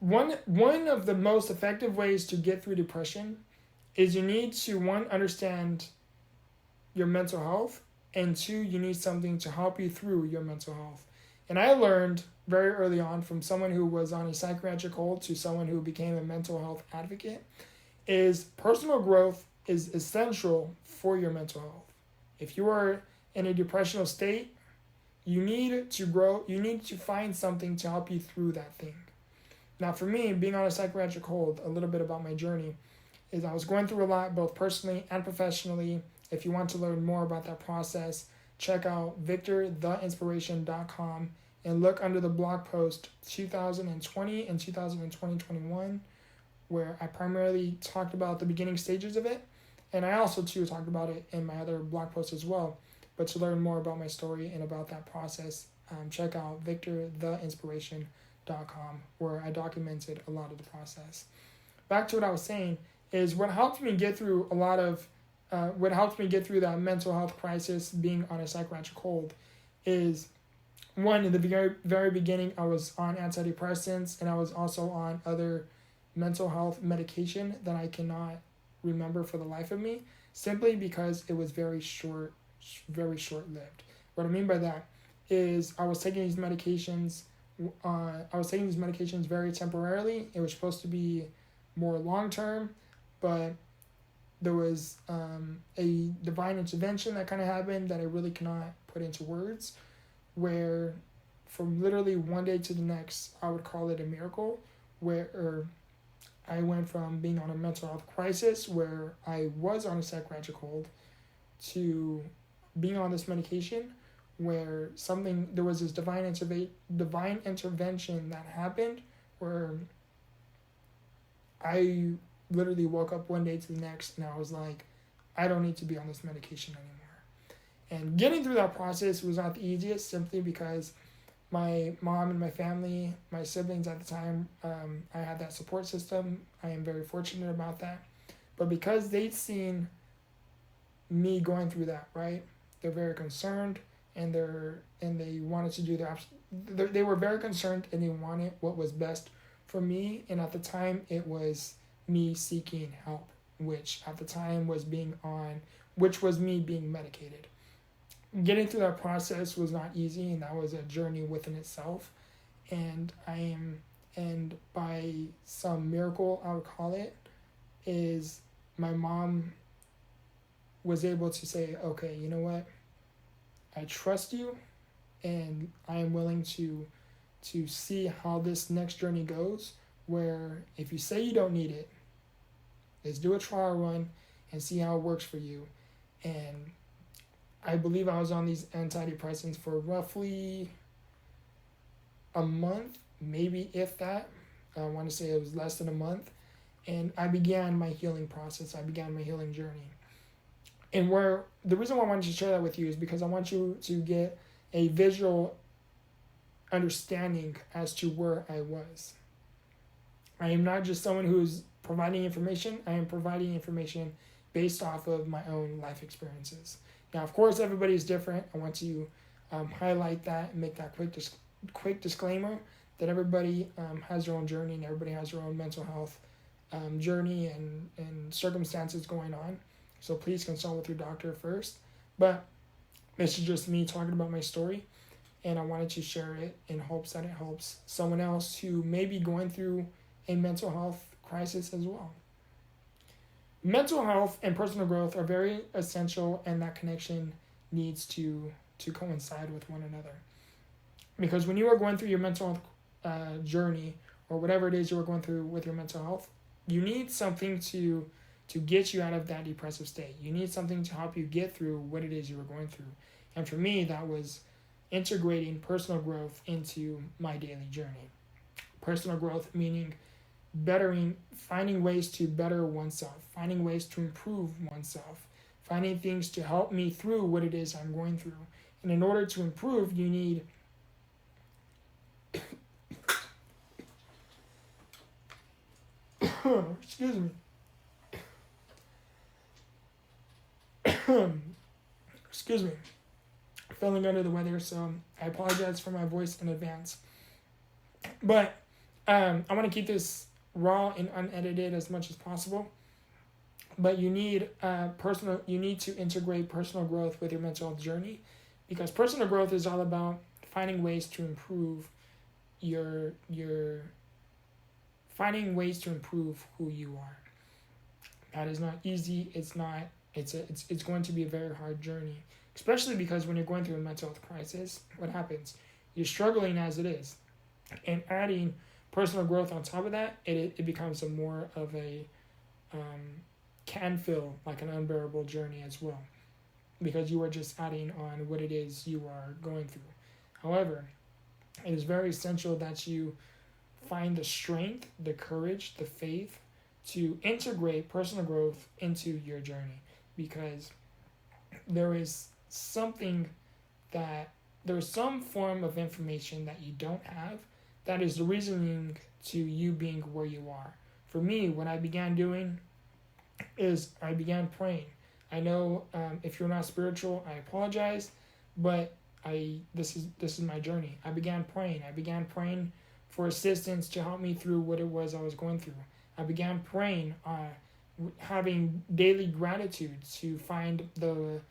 one of the most effective ways to get through depression is you need to, one, understand your mental health, and two, you need something to help you through your mental health. And I learned very early on from someone who was on a psychiatric hold to someone who became a mental health advocate is personal growth is essential for your mental health. If you are in a depressional state, you need to grow, you need to find something to help you through that thing. Now, for me, being on a psychiatric hold, a little bit about my journey is I was going through a lot, both personally and professionally. If you want to learn more about that process, check out Victortheinspiration.com and look under the blog post 2020 and 2021, where I primarily talked about the beginning stages of it. And I also, too, talked about it in my other blog posts as well. But to learn more about my story and about that process, check out Victortheinspiration.com, where I documented a lot of the process. Back to what I was saying is what helped me get through that mental health crisis being on a psychiatric hold is, one, in the very, very beginning, I was on antidepressants and I was also on other mental health medication that I cannot remember for the life of me, simply because it was very short-lived. What I mean by that is I was taking these medications very temporarily. It was supposed to be more long-term, but there was a divine intervention that kind of happened that I really cannot put into words, where from literally one day to the next, I would call it a miracle, where I went from being on a mental health crisis where I was on a psychiatric hold to being on this medication where there was this divine intervention that happened where I literally woke up one day to the next and I was like, I don't need to be on this medication anymore. And getting through that process was not the easiest, simply because my mom and my family, my siblings at the time, I had that support system. I am very fortunate about that. But because they'd seen me going through that, right, they're very concerned, and they wanted to do they were very concerned, and they wanted what was best for me. And at the time, it was me seeking help, which at the time was me being medicated. Getting through that process was not easy, and that was a journey within itself. And by some miracle, I would call it, is my mom was able to say, okay, you know what? I trust you, and I am willing to see how this next journey goes, where if you say you don't need it, let's do a trial run and see how it works for you. And I believe I was on these antidepressants for roughly a month, maybe if that. I want to say it was less than a month. And I began my healing process. I began my healing journey. And the reason why I wanted to share that with you is because I want you to get a visual understanding as to where I was. I am not just someone who's providing information. I am providing information based off of my own life experiences. Now, of course, everybody is different. I want to highlight that and make that quick disclaimer that everybody has their own journey, and everybody has their own mental health journey and circumstances going on. So please consult with your doctor first. But this is just me talking about my story, and I wanted to share it in hopes that it helps someone else who may be going through a mental health crisis as well. Mental health and personal growth are very essential, and that connection needs to coincide with one another. Because when you are going through your mental health journey, or whatever it is you are going through with your mental health, you need something to get you out of that depressive state. You need something to help you get through what it is you were going through. And for me, that was integrating personal growth into my daily journey. Personal growth meaning finding ways to better oneself, finding ways to improve oneself, finding things to help me through what it is I'm going through. And in order to improve, you need excuse me. Excuse me. Feeling under the weather, so I apologize for my voice in advance. But I want to keep this raw and unedited as much as possible. But you need you need to integrate personal growth with your mental health journey, because personal growth is all about finding ways to improve your finding ways to improve who you are. That is not easy. It's going to be a very hard journey, especially because when you're going through a mental health crisis, what happens? You're struggling as it is, and adding personal growth on top of that, it becomes a more of a can feel like an unbearable journey as well, because you are just adding on what it is you are going through. However, it is very essential that you find the strength, the courage, the faith to integrate personal growth into your journey, because there's some form of information that you don't have that is the reasoning to you being where you are. For me, what I began doing is I began praying. I know if you're not spiritual, I apologize, but this is my journey. I began praying. I began praying for assistance to help me through what it was I was going through. I began praying, having daily gratitude to find the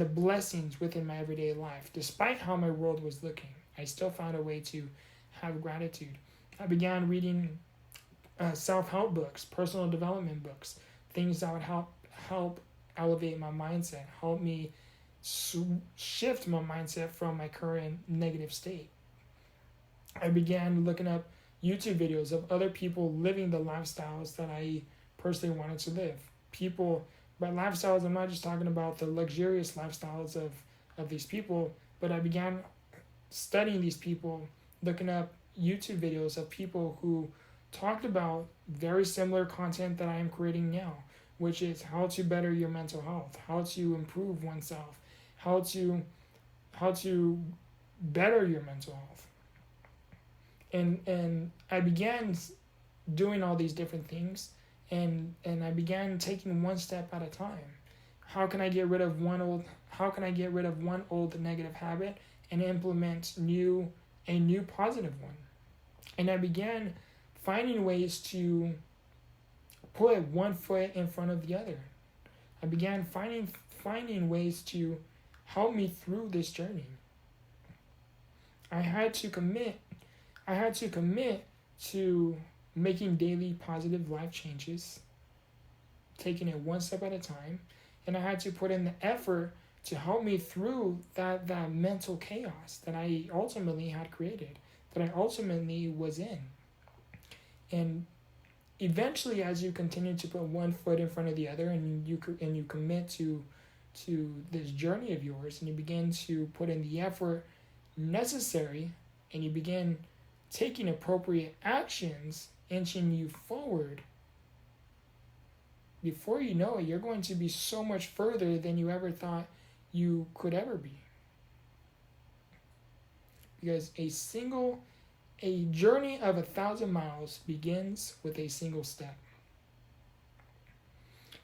blessings within my everyday life. Despite how my world was looking, I still found a way to have gratitude. I began reading self-help books, personal development books, things that would help elevate my mindset, help me shift my mindset from my current negative state. I began looking up YouTube videos of other people living the lifestyles that I personally wanted to live. By lifestyles, I'm not just talking about the luxurious lifestyles of these people, but I began studying these people, looking up YouTube videos of people who talked about very similar content that I am creating now, which is how to better your mental health, how to improve oneself, how to better your mental health. And I began doing all these different things, and I began taking one step at a time. How can I get rid of one old negative habit and implement a new positive one? And I began finding ways to put one foot in front of the other. I began finding ways to help me through this journey. I had to commit to making daily positive life changes, taking it one step at a time, and I had to put in the effort to help me through that mental chaos that I ultimately had created, that I ultimately was in. And eventually, as you continue to put one foot in front of the other, and you commit to this journey of yours, and you begin to put in the effort necessary, and you begin taking appropriate actions, inching you forward, before you know it, you're going to be so much further than you ever thought you could ever be. Because a journey of 1,000 miles begins with a single step.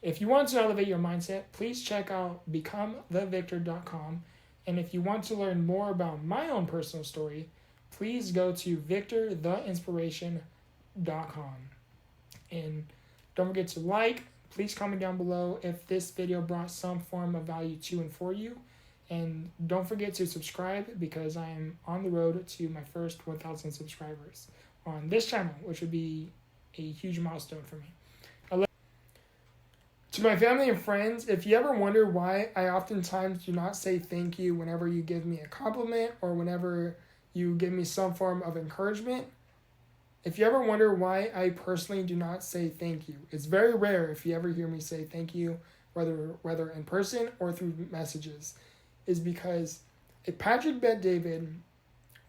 If you want to elevate your mindset, please check out becomethevictor.com. And if you want to learn more about my own personal story, please go to Victortheinspiration.com. And don't forget to please comment down below if this video brought some form of value to and for you. And don't forget to subscribe, because I am on the road to my first 1,000 subscribers on this channel, which would be a huge milestone for me. To my family and friends, if you ever wonder why I oftentimes do not say thank you whenever you give me a compliment or whenever you give me some form of encouragement, if you ever wonder why I personally do not say thank you, it's very rare if you ever hear me say thank you, whether in person or through messages, is because Patrick Bet-David,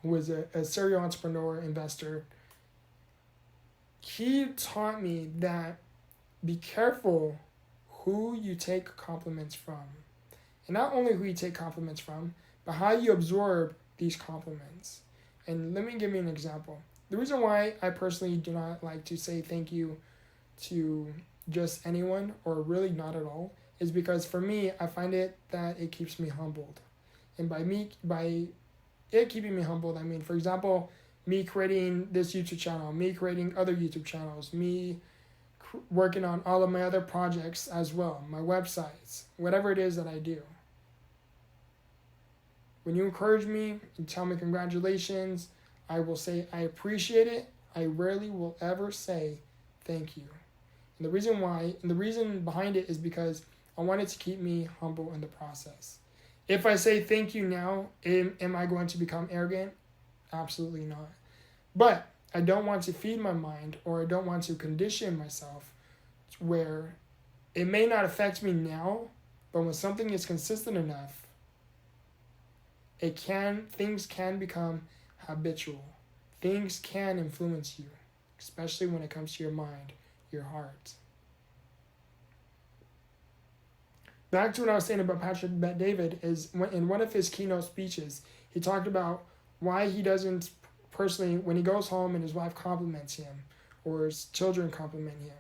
who was a serial entrepreneur, investor, he taught me that be careful who you take compliments from. And not only who you take compliments from, but how you absorb these compliments. And let me give you an example. The reason why I personally do not like to say thank you to just anyone, or really not at all, is because for me, I find that it keeps me humbled. And by it keeping me humbled, I mean, for example, me creating this YouTube channel, me creating other YouTube channels, me working on all of my other projects as well, my websites, whatever it is that I do. When you encourage me and tell me congratulations, I will say I appreciate it. I rarely will ever say thank you. And the reason why, and the reason behind it is because I want it to keep me humble in the process. If I say thank you now, am I going to become arrogant? Absolutely not. But I don't want to feed my mind, or I don't want to condition myself where it may not affect me now, but when something is consistent enough, things can become habitual. Things can influence you, especially when it comes to your mind, your heart. Back to what I was saying about Patrick Bet-David is in one of his keynote speeches, he talked about why he doesn't personally, when he goes home and his wife compliments him or his children compliment him,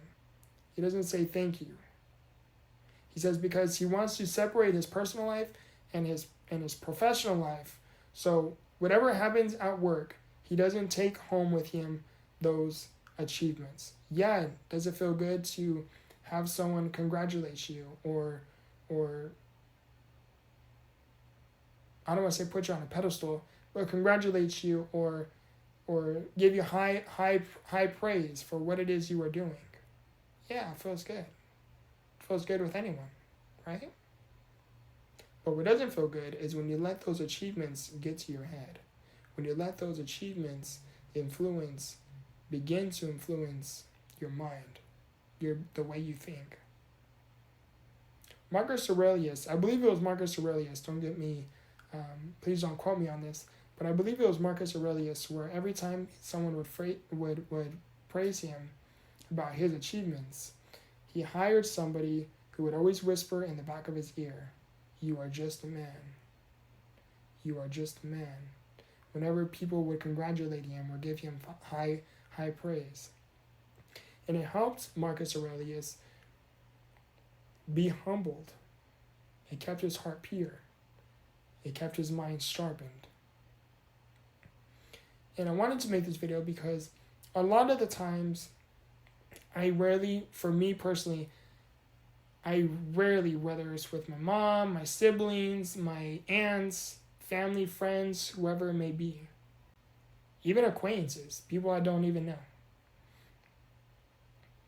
he doesn't say thank you. He says because he wants to separate his personal life and his professional life. So whatever happens at work, he doesn't take home with him those achievements. Yeah, does it feel good to have someone congratulate you or I don't want to say put you on a pedestal, but congratulate you or give you high praise for what it is you are doing? Yeah, it feels good. It feels good with anyone, right? But what doesn't feel good is when you let those achievements get to your head. When you let those achievements begin to influence your mind, the way you think. Marcus Aurelius, I believe it was Marcus Aurelius, don't get me, please don't quote me on this, but I believe it was Marcus Aurelius where every time someone would praise him about his achievements, he hired somebody who would always whisper in the back of his ear, "You are just a man. You are just a man." Whenever people would congratulate him or give him high praise. And it helped Marcus Aurelius be humbled. It kept his heart pure. It kept his mind sharpened. And I wanted to make this video because a lot of the times, for me personally, whether it's with my mom, my siblings, my aunts, family, friends, whoever it may be, even acquaintances, people I don't even know.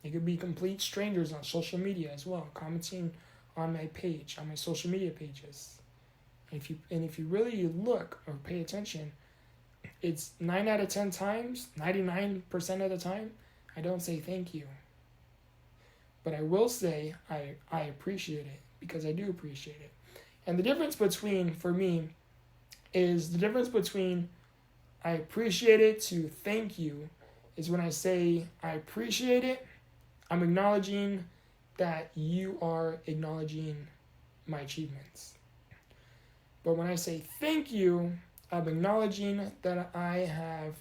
It could be complete strangers on social media as well, commenting on my page, on my social media pages. And if you really look or pay attention, it's 9 out of 10 times, 99% of the time, I don't say thank you. But I will say I appreciate it, because I do appreciate it. And the difference between, for me, is the difference between I appreciate it to thank you is when I say I appreciate it, I'm acknowledging that you are acknowledging my achievements. But when I say thank you, I'm acknowledging that I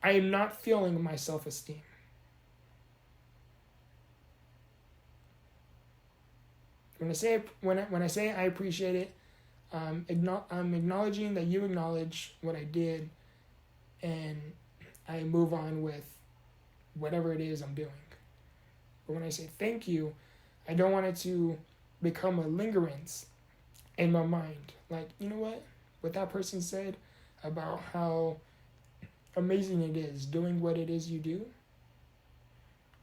am not feeling my self-esteem. When I say I appreciate it, I'm acknowledging that you acknowledge what I did, and I move on with whatever it is I'm doing. But when I say thank you, I don't want it to become a lingerance in my mind. Like, you know what that person said about how amazing it is doing what it is you do,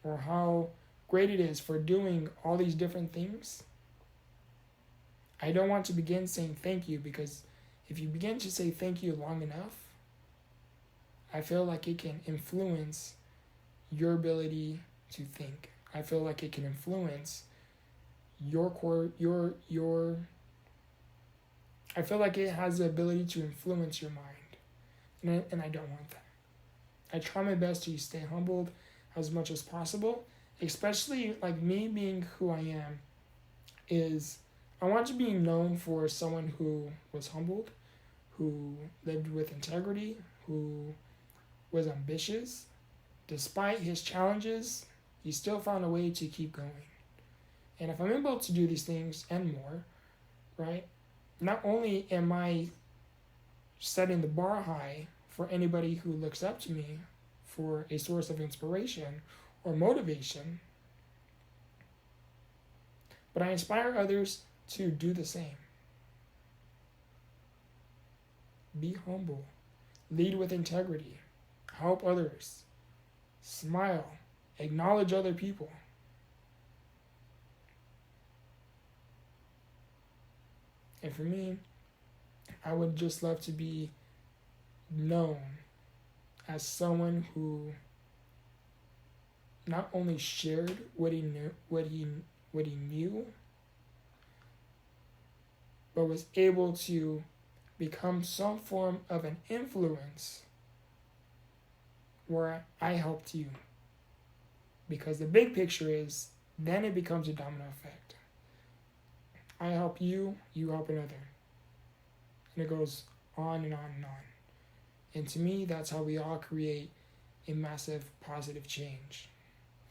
or how great it is for doing all these different things. I don't want to begin saying thank you, because if you begin to say thank you long enough, I feel like it can influence your ability to think. I feel like it can influence I feel like it has the ability to influence your mind. And I don't want that. I try my best to stay humbled as much as possible, especially like me being who I am is I want to be known for someone who was humbled, who lived with integrity, who was ambitious. Despite his challenges, he still found a way to keep going. And if I'm able to do these things and more, right, not only am I setting the bar high for anybody who looks up to me for a source of inspiration or motivation, but I inspire others to do the same. Be humble, lead with integrity, help others, smile, acknowledge other people. And for me, I would just love to be known as someone who not only shared what he knew, but was able to become some form of an influence where I helped you. Because the big picture is, then it becomes a domino effect. I help you, you help another. And it goes on and on and on. And to me, that's how we all create a massive positive change.